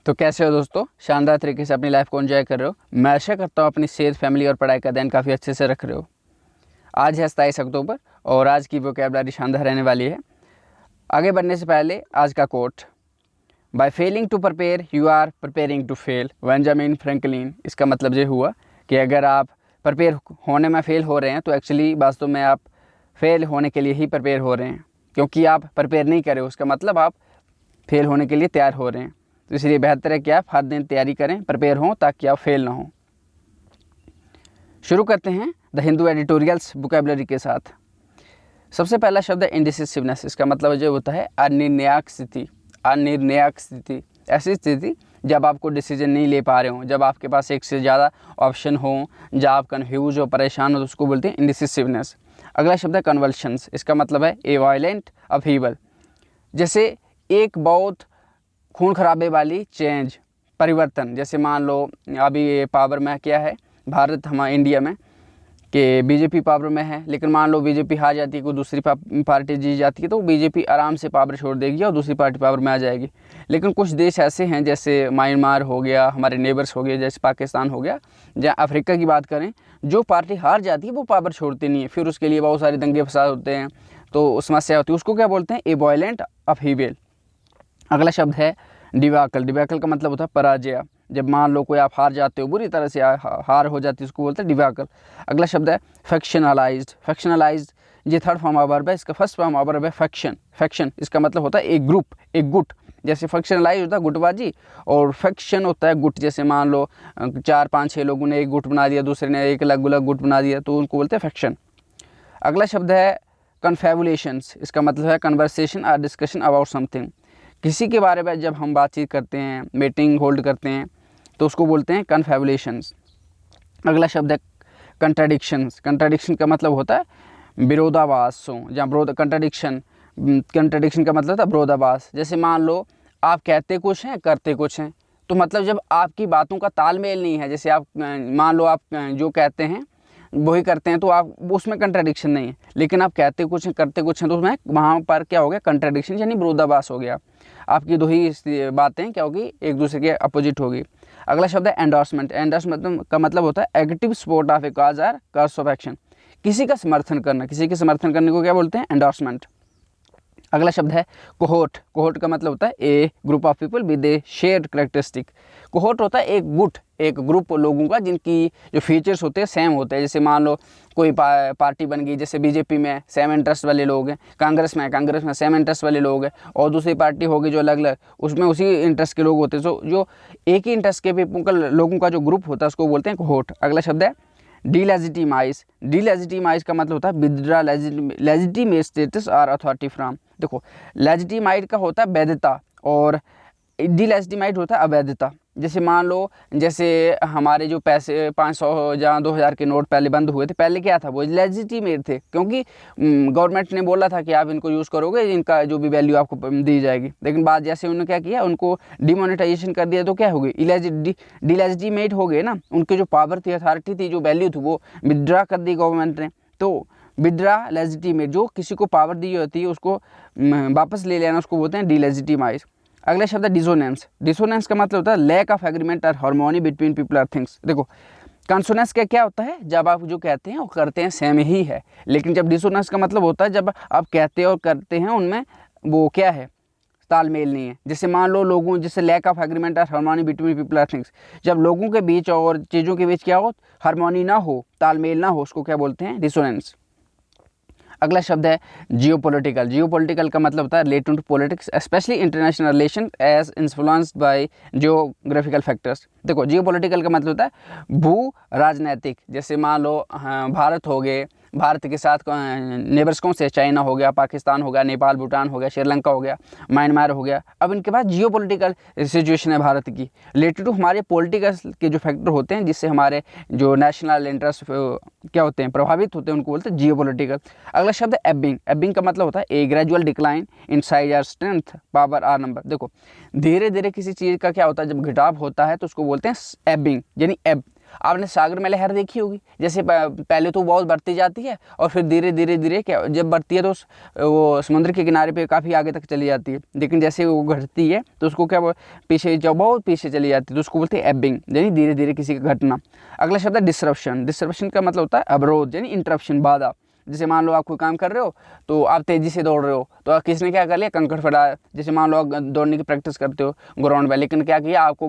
तो कैसे हो दोस्तों, शानदार तरीके से अपनी लाइफ को एंजॉय कर रहे हो। मैं आशा करता हूँ अपनी सेहत, फैमिली और पढ़ाई का ध्यान काफ़ी अच्छे से रख रहे हो। आज है 27 अक्टूबर और आज की वोकैबुलरी शानदार रहने वाली है। आगे बढ़ने से पहले आज का quote, by failing to prepare you are preparing to fail, Benjamin Franklin. इसका मतलब ये हुआ कि अगर आप प्रिपेयर होने में फ़ेल हो रहे हैं तो एक्चुअली वास्तव में आप फेल होने के लिए ही प्रिपेयर हो रहे हैं, क्योंकि आप प्रिपेयर नहीं कर रहे हो उसका मतलब आप फेल होने के लिए तैयार हो रहे हैं। तो इसलिए बेहतर है कि आप हर दिन तैयारी करें, प्रिपेयर हों, ताकि आप फेल ना हों। शुरू करते हैं द हिंदू एडिटोरियल्स वोकैबुलरी के साथ। सबसे पहला शब्द है इंडिसिसिवनेस। इसका मतलब जो होता है अनिर्णायक स्थिति। अनिर्णायक स्थिति ऐसी स्थिति जब आपको डिसीजन नहीं ले पा रहे हो, जब आपके पास एक से ज़्यादा ऑप्शन हो, जब आप कन्फ्यूज हो, परेशान हो, तो उसको बोलते हैं इंडिसिसिवनेस। अगला शब्द है कन्वल्शंस। इसका मतलब है ए वायलेंट अपहीवल, जैसे एक बहुत खून खराबे वाली चेंज, परिवर्तन। जैसे मान लो अभी पावर में क्या है भारत, हमारे इंडिया में कि बीजेपी पावर में है, लेकिन मान लो बीजेपी हार जाती है, कोई दूसरी पार्टी जीत जाती है, तो बीजेपी आराम से पावर छोड़ देगी और दूसरी पार्टी पावर में आ जाएगी। लेकिन कुछ देश ऐसे हैं जैसे म्यांमार हो गया, हमारे नेबर्स हो गए, जैसे पाकिस्तान हो गया, या अफ्रीका की बात करें, जो पार्टी हार जाती है वो पावर छोड़ती नहीं है, फिर उसके लिए बहुत सारे दंगे फसाद होते हैं, तो समस्या होती है। उसको क्या बोलते हैं? ए वायलेंट अपहीवल। अगला शब्द है डिबैकल। डिबैकल का मतलब होता है पराजय। जब मान लो कोई आप हार जाते हो, बुरी तरह से हार हो जाती है, उसको बोलते हैं डिबैकल। अगला शब्द है फैक्शनलाइज्ड। फैक्शनलाइज्ड ये थर्ड फॉर्म ऑफ वर्ब है, इसका फर्स्ट फॉर्म ऑफ वर्ब है फैक्शन। फैक्शन इसका मतलब होता है एक ग्रुप, एक गुट। जैसे फैक्शनलाइज होता है गुटबाजी, और फैक्शन होता है गुट। जैसे मान लो 4-5-6 लोगों ने एक गुट बना दिया, दूसरे ने एक अलग अलग गुट बना दिया, तो उनको बोलते हैं फैक्शन। अगला शब्द है कन्फेबुलेशंस। इसका मतलब है कन्वर्सेशन और डिस्कशन अबाउट समथिंग। किसी के बारे में जब हम बातचीत करते हैं, मीटिंग होल्ड करते हैं, तो उसको बोलते हैं कन्फेबुलेशंस। अगला शब्द है कंट्राडिक्शंस। कंट्राडिक्शन का मतलब होता है विरोधाभास हो, जहाँ कंट्राडिक्शन का मतलब था विरोधाभास। जैसे मान लो आप कहते कुछ हैं, करते कुछ हैं, तो मतलब जब आपकी बातों का तालमेल नहीं है, जैसे आप मान लो आप जो कहते हैं वही करते हैं, तो आप उसमें कंट्राडिक्शन नहीं है, लेकिन आप कहते कुछ हैं, करते कुछ हैं, तो उसमें वहाँ पर क्या हो गया? कंट्राडिक्शन, यानी विरोधाभास हो गया। आपकी दो ही बातें क्या होगी? एक दूसरे के अपोजिट होगी। अगला शब्द है एंडोर्समेंट। एंडोर्समेंट का मतलब होता है active support of A cause और कोर्स ऑफ एक्शन। किसी का समर्थन करना, किसी के समर्थन करने को क्या बोलते हैं? एंडोर्समेंट। अगला शब्द है कोहोर्ट। कोहोर्ट का मतलब होता है a group of people with a shared characteristic. Cohort होता है एक गुट, एक ग्रुप लोगों का जिनकी जो फीचर्स होते हैं सेम होते हैं। जैसे मान लो कोई पार्टी बन गई, जैसे बीजेपी में सेम इंटरेस्ट वाले लोग हैं, कांग्रेस में सेम इंटरेस्ट वाले लोग हैं, और दूसरी पार्टी होगी जो अलग अलग, उसमें उसी इंटरेस्ट के लोग होते हैं। तो जो एक ही इंटरेस्ट के लोगों का जो ग्रुप होता है उसको बोलते हैं कोहोर्ट। अगला शब्द है डीलेजिटिमाइज। डीलेजिटिमाइज का मतलब होता है विदड्रा लेजिटिमेट स्टेटस और अथॉरिटी फ्रॉम। देखो, लेजिटिमाइड का होता है वैधता और डीलेजिटिमाइड होता है अवैधता। जैसे मान लो, जैसे हमारे जो पैसे 500 या 2000 के नोट पहले बंद हुए थे, पहले क्या था? वो लेजिटिमेट थे, क्योंकि गवर्नमेंट ने बोला था कि आप इनको यूज़ करोगे, इनका जो भी वैल्यू आपको दी जाएगी। लेकिन बाद जैसे उन्होंने क्या किया, उनको डिमोनेटाइजेशन कर दिया, तो क्या हो गई? डिलेजिटिमेट हो गए ना। उनकी जो पावर थी, अथॉरिटी थी, जो वैल्यू थी, वो विड्रा कर दी गवर्नमेंट ने। तो विड्रा लेजिटिमेट, जो किसी को पावर दी होती है उसको वापस ले लेना, उसको बोलते हैं डीलेजिटिमाइज। अगला शब्द है डिसोनेंस। डिसोनेंस का मतलब होता है लैक ऑफ एग्रीमेंट और हार्मोनी बिटवीन पीपल और थिंग्स। देखो, कंसोनेंस का क्या होता है? जब आप जो कहते हैं और करते हैं सेम ही है, लेकिन जब डिसोनेंस का मतलब होता है जब आप कहते और करते हैं उनमें वो क्या है? तालमेल नहीं है। जैसे मान लो लोगों, जैसे लैक ऑफ एग्रीमेंट और हार्मोनी बिटवीन पीपल और थिंग्स, जब लोगों के बीच और चीज़ों के बीच क्या हो? हार्मोनी ना हो, तालमेल ना हो, उसको क्या बोलते हैं? डिसोनेंस। अगला शब्द है जियोपॉलिटिकल। जियोपॉलिटिकल का मतलब होता है related to politics, specially international relation as influenced by geographical factors. देखो, जियोपॉलिटिकल का मतलब होता है भू राजनैतिक। जैसे मान लो भारत हो गए, भारत के साथ नेबर्स कौन से? चाइना हो गया, पाकिस्तान हो गया, नेपाल, भूटान हो गया, श्रीलंका हो गया, म्यांमार हो गया। अब इनके पास जियोपॉलिटिकल सिचुएशन है भारत की, रिलेटेड टू हमारे पॉलिटिकल के जो फैक्टर होते हैं, जिससे हमारे जो नेशनल इंटरेस्ट क्या होते हैं? प्रभावित होते हैं, उनको बोलते हैं जियोपॉलिटिकल। अगला शब्द है एबिंग। एबिंग का मतलब होता है ए ग्रेजुअल डिक्लाइन इन साइज और स्ट्रेंथ, पावर और नंबर। देखो, धीरे धीरे किसी चीज़ का क्या होता है? जब घटाव होता है तो उसको बोलते हैं एबिंग, यानी एब। आपने सागर में लहर देखी होगी, जैसे पहले तो बहुत बढ़ती जाती है और फिर धीरे धीरे धीरे क्या जब बढ़ती है तो वो समुद्र के किनारे पे काफ़ी आगे तक चली जाती है, लेकिन जैसे वो घटती है तो उसको क्या पीछे जब बहुत पीछे चली जाती है तो उसको बोलते हैं एबिंग, यानी धीरे धीरे किसी का घटना। अगला शब्द है डिसरप्शन। डिसरप्शन का मतलब होता है अवरोध यानी इंटरप्शन, बाधा। जैसे मान लो आप कोई काम कर रहे हो तो आप तेज़ी से दौड़ रहे हो तो किसने क्या कर लिया, कंकड़ फटाया। जैसे मान लो आप दौड़ने की प्रैक्टिस करते हो ग्राउंड में, लेकिन क्या किया, आपको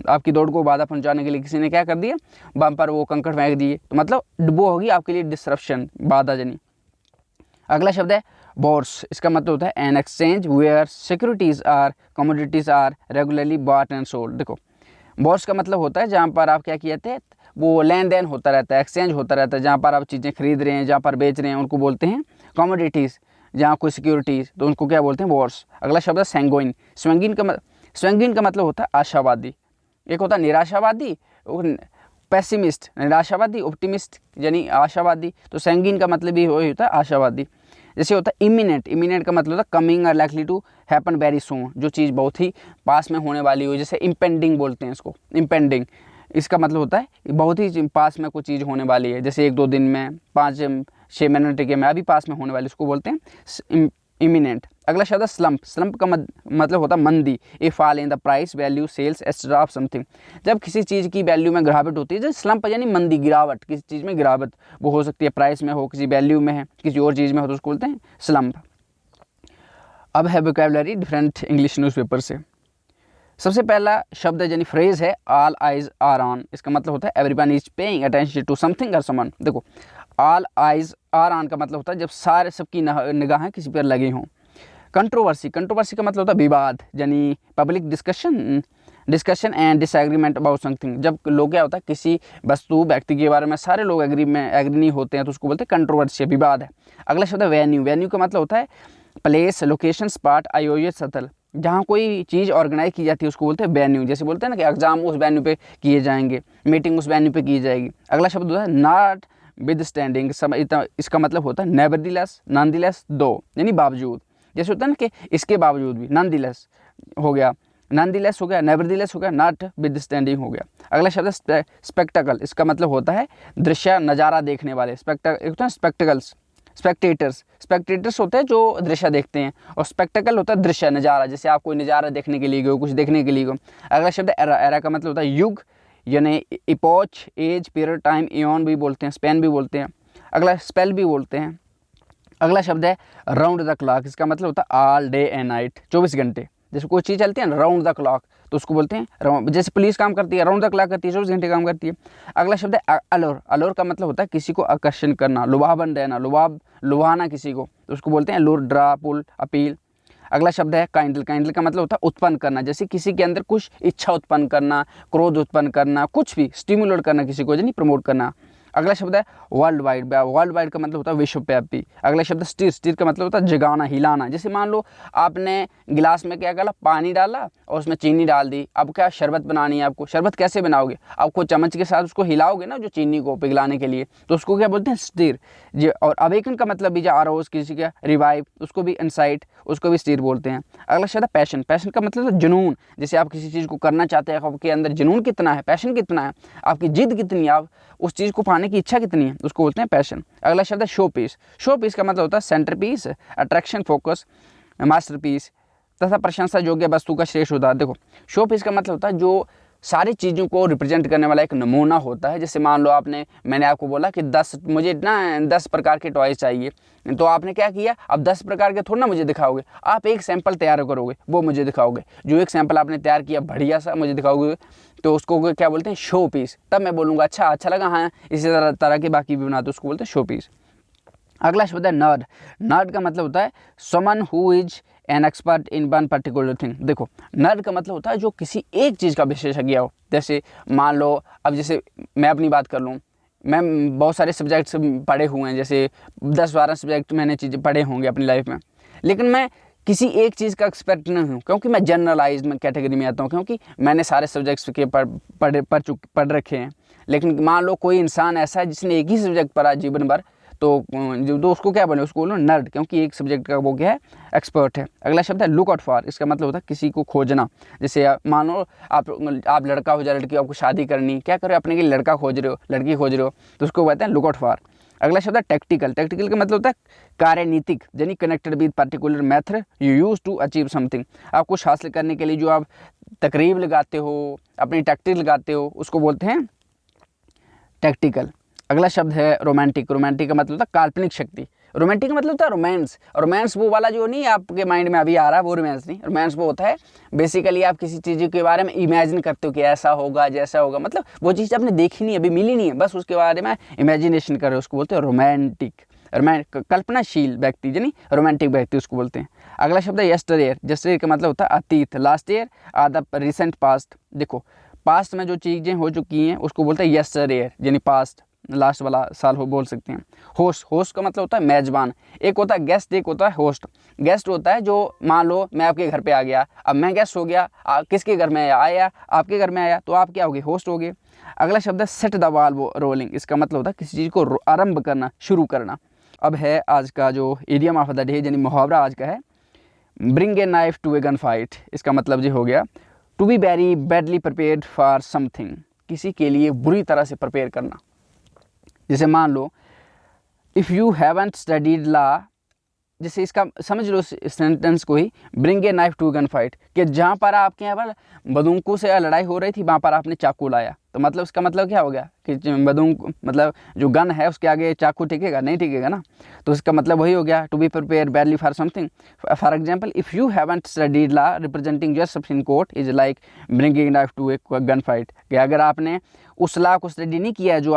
आपकी दौड़ को बाधा पहुंचाने के लिए किसी ने क्या कर दिया, बम पर वो कंकड़ फेंक दिए, तो मतलब वो होगी आपके लिए डिसरप्शन, बाधा जनी। अगला शब्द है बोर्स। इसका मतलब होता है an exchange where securities are commodities are regularly bought and sold. देखो बोर्स का मतलब होता है जहाँ पर आप क्या कहते हैं, वो लेन देन होता रहता है, एक्सचेंज होता रहता है, जहाँ पर आप चीज़ें खरीद रहे हैं, जहाँ पर बेच रहे हैं, उनको बोलते हैं कमोडिटीज़। जहाँ कोई सिक्योरिटीज़ तो उनको क्या बोलते हैं बोर्स। अगला शब्द है सैंगुइन। सैंगुइन का मतलब होता है आशावादी। एक होता है निराशावादी, पैसिमिस्ट, निराशावादी, ऑप्टिमिस्ट यानी आशावादी। तो सैंगुइन का मतलब भी वही होता है आशावादी। जैसे होता है इमिनेंट। इमिनेंट का मतलब होता है कमिंग और likely to happen very soon, जो चीज़ बहुत ही पास में होने वाली हो। जैसे इम्पेंडिंग बोलते हैं इसको, इम्पेंडिंग। इसका मतलब होता है बहुत ही पास में कोई चीज़ होने वाली है, जैसे 1-2 दिन में, 5-6 मिनट के में, अभी पास में होने वाली, उसको बोलते हैं इमिनेंट। अगला शब्द है स्लम्प। स्लम्प का मतलब होता है मंदी, a fall in the price value sales etcetera of something. जब किसी चीज़ की वैल्यू में गिरावट होती है, जैसे स्लम्प यानी मंदी, गिरावट, किसी चीज़ में गिरावट, वो हो सकती है प्राइस में हो, किसी वैल्यू में है, किसी और चीज़ में हो, तो उसको बोलते हैं स्लम्प। अब है वोकैबुलरी डिफरेंट इंग्लिश न्यूज़पेपर से। सबसे पहला शब्द यानी फ्रेज है ऑल आइज आर ऑन। इसका मतलब होता है everyone is paying attention to something और समवन। देखो ऑल आइज आर ऑन का मतलब होता है जब सारे सबकी निगाहें किसी पर लगी हों। कंट्रोवर्सी। कंट्रोवर्सी का मतलब होता है विवाद, यानी public discussion and disagreement about something. जब लोग क्या होता है किसी वस्तु व्यक्ति के बारे में सारे लोग एग्री नहीं होते हैं तो उसको बोलते हैं कंट्रोवर्सी, विवाद है। अगला शब्द है वेन्यू। वेन्यू का मतलब होता है प्लेस, लोकेशन, स्पॉट, आयोजित स्थल। जहाँ कोई चीज़ ऑर्गेनाइज की जाती है उसको बोलते हैं वेन्यू। जैसे बोलते हैं ना कि एग्जाम उस वेन्यू पे किए जाएंगे, मीटिंग उस वेन्यू पे की जाएगी। अगला शब्द होता है नॉट विद स्टैंडिंग। इसका मतलब होता है नेवरदीलेस, नॉनदीलेस, दो यानी बावजूद। जैसे होता है ना कि इसके बावजूद भी, नॉनदीलेस हो गया, नॉनदीलेस हो गया, नेवरदीलेस हो गया, नॉट विद स्टैंडिंग हो गया। अगला शब्द है स्पेक्टेकल। इसका मतलब होता है दृश्य, नज़ारा देखने वाले। Spectacles, spectators. स्पेक्टेटर्स होते हैं जो दृश्य देखते हैं, और स्पेक्टेकल होता है दृश्य, नज़ारा। जैसे आप कोई नज़ारा देखने के लिए गए, कुछ देखने के लिए गए। अगला शब्द है एरा। एरा का मतलब होता है युग, यानी epoch, age, period, time, aeon भी बोलते हैं, स्पेन भी बोलते हैं। अगला स्पेल भी बोलते हैं। अगला शब्द है राउंड द क्लॉक। इसका मतलब होता है ऑल डे एंड नाइट, 24 घंटे। जैसे कोई चीज़ चलती है ना राउंड द क्लॉक तो उसको बोलते हैं, जैसे पुलिस काम करती है राउंड द क्लॉक करती है, 24 घंटे काम करती है। अगला शब्द है अलोर। अलोर का मतलब होता है किसी को आकर्षण करना, लुभावन रहना, लुभाना किसी को, तो उसको बोलते हैं लुर, ड्रा, पुल, अपील। अगला शब्द है काइंडल। काइंडल का मतलब होता है उत्पन्न करना, जैसे किसी के अंदर कुछ इच्छा उत्पन्न करना, क्रोध उत्पन्न करना, कुछ भी स्टिमुलेट करना किसी को, यानी प्रमोट करना। अगला शब्द है वर्ल्ड वाइड। वर्ल्ड वाइड का मतलब होता है विश्वव्यापी। अगला शब्द स्टीर। स्टीर का मतलब होता है जगाना, हिलाना। जैसे मान लो आपने गिलास में क्या करा, पानी डाला और उसमें चीनी डाल दी। अब क्या शरबत बनानी है आपको, शरबत कैसे बनाओगे, आपको चम्मच के साथ उसको हिलाओगे ना, जो चीनी को पिघलाने के लिए, तो उसको क्या बोलते हैं स्टीर। और अवेकन का मतलब भी जो आरोज किसी का रिवाइव, उसको भी इंसाइट, उसको भी स्टीर बोलते हैं। अगला शब्द है पैशन। पैशन का मतलब है जुनून। जैसे आप किसी चीज़ को करना चाहते हैं, आपके अंदर जुनून कितना है, पैशन कितना है, आपकी जिद कितनी है, आप उस चीज़ को पाने की इच्छा कितनी है, उसको बोलते हैं पैशन। अगला शब्द है शो पीस। शो पीस का मतलब होता है centrepiece, attraction, focus, masterpiece तथा प्रशंसा योग्य वस्तु का श्रेष्ठ उदाहरण। देखो शो पीस का मतलब होता है जो सारी चीज़ों को रिप्रेजेंट करने वाला एक नमूना होता है। जैसे मान लो मैंने आपको बोला कि मुझे ना 10 प्रकार के टॉयज़ चाहिए, तो आपने क्या किया, अब 10 प्रकार के थोड़ा ना मुझे दिखाओगे, आप एक सैंपल तैयार करोगे, वो मुझे दिखाओगे। जो एक सैंपल आपने तैयार किया बढ़िया सा मुझे दिखाओगे, तो उसको क्या बोलते हैं शो पीस। तब मैं बोलूँगा अच्छा लगा, हाँ इसी तरह के बाकी भी बनाते, उसको बोलते हैं शो पीस। अगला शब्द है नर्ड। नर्ड का मतलब होता है someone who is an expert in one particular thing. देखो नर्ड का मतलब होता है जो किसी एक चीज़ का विशेषज्ञ हो। जैसे मान लो अब जैसे मैं अपनी बात कर लूँ, मैं बहुत सारे सब्जेक्ट्स पढ़े हुए हैं, जैसे 10-12 सब्जेक्ट मैंने चीज़ें पढ़े होंगे अपनी लाइफ में, लेकिन मैं किसी एक चीज़ का एक्सपर्ट नहीं हूँ, क्योंकि मैं जनरलाइज में कैटेगरी में आता हूँ, क्योंकि मैंने सारे सब्जेक्ट्स के पढ़ रखे हैं। लेकिन मान लो कोई इंसान ऐसा है जिसने एक ही सब्जेक्ट पढ़ा जीवन भर, तो जो उसको क्या बोले, उसको बोलो नर्ड, क्योंकि एक सब्जेक्ट का वो क्या है, एक्सपर्ट है। अगला शब्द है लुक आउट फॉर, इसका मतलब होता है किसी को खोजना। जैसे मानो आप लड़का हो जाए, लड़की आपको शादी करनी, क्या करो अपने के लिए लड़का खोज रहे हो, लड़की खोज रहे हो, तो उसको कहते हैं लुक आउट फॉर। अगला शब्द है टैक्टिकल, टैक्टिकल का मतलब होता है कार्यनीतिक, यानी connected with particular method you use to achieve something. आप कुछ हासिल करने के लिए जो आप तकरीब लगाते हो, अपनी टैक्टिक लगाते हो, उसको बोलते हैं टैक्टिकल। अगला शब्द है रोमांटिक, रोमांटिक का मतलब होता है काल्पनिक शक्ति। रोमांटिक का मतलब होता है रोमांस, रोमांस वो वाला जो नहीं आपके माइंड में अभी आ रहा है वो रोमांस नहीं, रोमांस वो होता है बेसिकली आप किसी चीज़ के बारे में इमेजिन करते हो कि ऐसा होगा जैसा होगा, मतलब वो चीज़ आपने देखी नहीं, अभी मिली नहीं है, बस उसके बारे में इमेजिनेशन कर रहे हो, उसको बोलते हैं रोमांटिक। कल्पनाशील व्यक्ति यानी रोमांटिक व्यक्ति उसको बोलते हैं। अगला शब्द है यस्टरईयर, यस्टरईयर का मतलब होता है अतीत, लास्ट ईयर और द रिसेंट पास्ट। देखो पास्ट में जो चीज़ें हो चुकी हैं उसको बोलते हैं यस्टरईयर, यानी पास्ट, लास्ट वाला साल हो बोल सकते हैं। होस्ट, होस्ट का मतलब होता है मेजबान। एक होता है गेस्ट, एक होता है होस्ट। गेस्ट होता है जो मान लो मैं आपके घर पे आ गया, अब मैं गेस्ट हो गया, किसके घर में आया, आपके घर में आया, तो आप क्या होगे, होस्ट होगे। अगला शब्द है सेट द बॉल रोलिंग, इसका मतलब होता है किसी चीज़ को आरंभ करना, शुरू करना। अब है आज का जो इडियम ऑफ द डे यानी मुहावरा आज का है, bring a knife to a gun fight. इसका मतलब ये हो गया to be very badly prepared for something, किसी के लिए बुरी तरह से प्रिपेयर करना। जैसे मान लो if you haven't studied law, जैसे इसका समझ लो सेंटेंस को ही, bring a knife to gun fight, कि जहाँ पर आपके यहाँ पर बंदूकों से लड़ाई हो रही थी वहाँ पर आपने चाकू लाया, तो मतलब इसका मतलब क्या हो गया कि बंदूक मतलब जो गन है उसके आगे चाकू टिकेगा, नहीं टिकेगा ना, तो इसका मतलब वही हो गया to be prepare badly for something. For example if you haven't studied law representing your सब्सिन court is like bringing knife to a gun fight, कि अगर आपने उस लॉ को स्टडी नहीं किया जो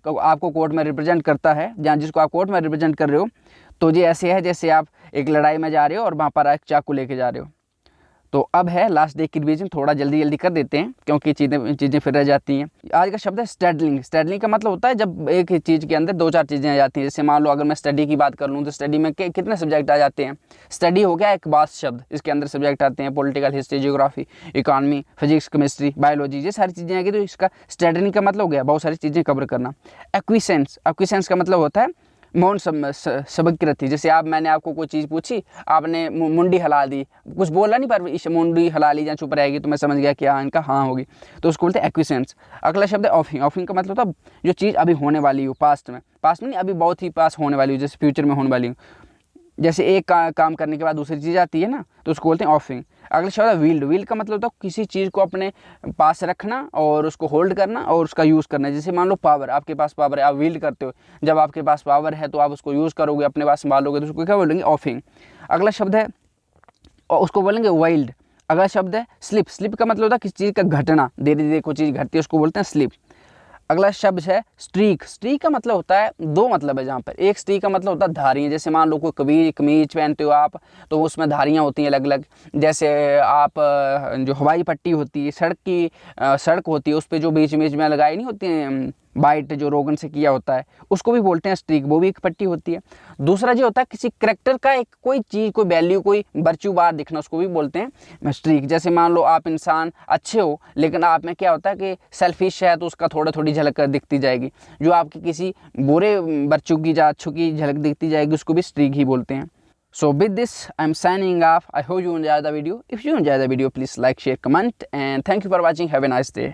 आपको कोर्ट में रिप्रेजेंट करता है, जहाँ जिसको आप कोर्ट में रिप्रेजेंट कर रहे हो, तो ये ऐसे है जैसे आप एक लड़ाई में जा रहे हो और वहाँ पर एक चाकू लेके जा रहे हो। तो अब है लास्ट डे की रिवीजन, थोड़ा जल्दी जल्दी कर देते हैं क्योंकि चीज़ें फिर रह जाती हैं। आज का शब्द है स्टडलिंग। स्टडलिंग का मतलब होता है जब एक चीज़ के अंदर दो चार चीज़ें आ जाती हैं। जैसे मान लो अगर मैं स्टडी की बात कर लूँ तो स्टडी में कितने सब्जेक्ट आ जाते हैं। स्टडी हो गया एक वास्ट शब्द, इसके अंदर सब्जेक्ट आते हैं political, history, geography, economy, physics, chemistry, biology, ये सारी चीज़ें आएगी। तो इसका स्टडलिंग का मतलब हो गया बहुत सारी चीज़ें कवर करना। एक्विसेंस, एक्विसेंस का मतलब होता है मौन सबकृति। जैसे मैंने आपको कोई चीज़ पूछी, आपने मुंडी हिला दी, कुछ बोला नहीं पर इस मुंडी हिला ली, जहाँ चुप रहेगी तो मैं समझ गया कि हाँ इनका हाँ होगी, तो उसको बोलते हैं एक्विसेंस। अगला शब्द है ऑफिंग। ऑफिंग का मतलब होता है जो चीज़ अभी होने वाली हो, पास्ट में नहीं, अभी बहुत ही पास होने वाली हो, जैसे फ्यूचर में होने वाली हो। जैसे एक काम करने के बाद दूसरी चीज़ आती है ना, तो उसको बोलते हैं ऑफिंग। अगला शब्द है व्हील्ड। व्हील्ड का मतलब होता है किसी चीज़ को अपने पास रखना और उसको होल्ड करना और उसका यूज़ करना। जैसे मान लो पावर, आपके पास पावर है, आप व्हील्ड करते हो, जब आपके पास पावर है तो आप उसको यूज़ करोगे, अपने पास संभालोगे, तो उसको क्या बोलेंगे, ऑफिंग। अगला शब्द है और उसको बोलेंगे वाइल्ड। अगला शब्द है स्लिप। स्लिप का मतलब होता है किसी चीज़ का घटना, धीरे धीरे कोई चीज़ घटती है, उसको बोलते हैं स्लिप। अगला शब्द है स्ट्रीक। स्ट्रीक का मतलब होता है दो मतलब है जहाँ पर। एक स्ट्रीक का मतलब होता है धारियाँ। जैसे मान लो कोई कमीज पहनते हो आप, तो उसमें धारियाँ होती हैं अलग अलग। जैसे आप जो हवाई पट्टी होती है, सड़क होती है, उस पर जो बीच बीच में लगाई नहीं होती हैं वाइट, जो रोगन से किया होता है, उसको भी बोलते हैं स्ट्रीक, वो भी एक पट्टी होती है। दूसरा जो होता है किसी करेक्टर का एक कोई चीज़, कोई वैल्यू, कोई वर्च्यू बार दिखना, उसको भी बोलते हैं स्ट्रीक। जैसे मान लो आप इंसान अच्छे हो लेकिन आप में क्या होता है कि सेल्फिश है, तो उसका थोड़ी झलक दिखती जाएगी। जो आपकी किसी बुरे वर्च्यू की या अच्छों की झलक दिखती जाएगी, उसको भी स्ट्रीक ही बोलते हैं। So with this, I'm signing off. I hope you enjoy the video. If you enjoy the video, please like, share, comment, and thank you for watching. Have a nice day.